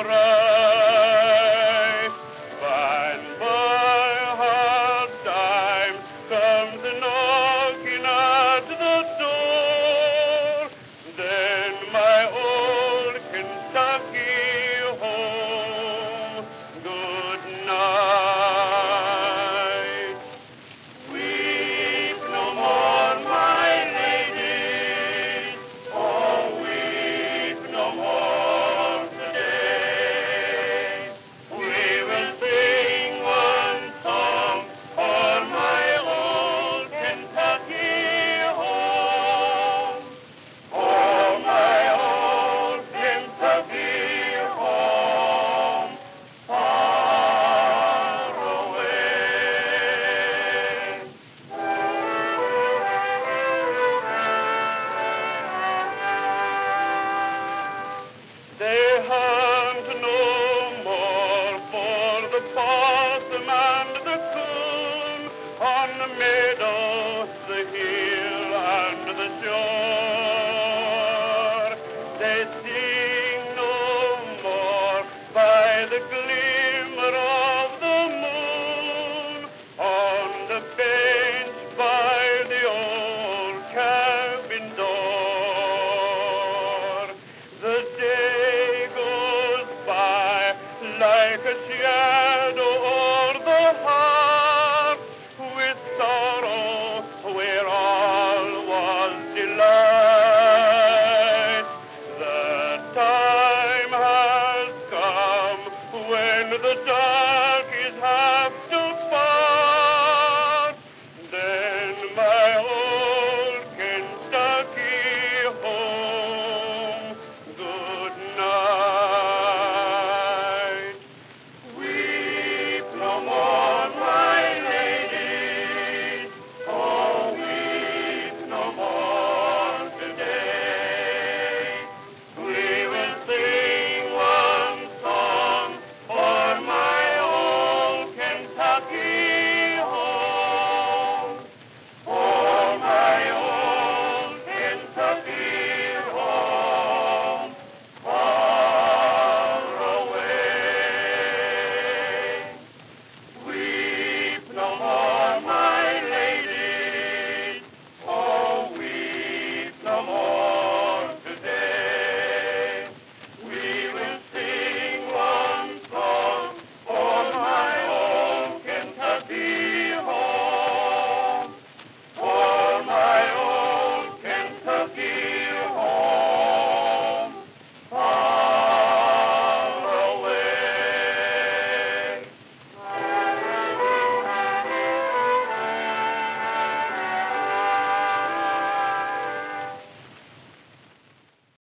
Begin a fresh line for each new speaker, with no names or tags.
bright. By and by, hard times comes knocking at the door. Then my old Kentucky home, good night. Weep no more, my lady, oh, weep no more today. We will sing one song for my old Kentucky home, for my old Kentucky home, far away. They hunt no more for the possum and the coon on the meadow, the hill, and the shore.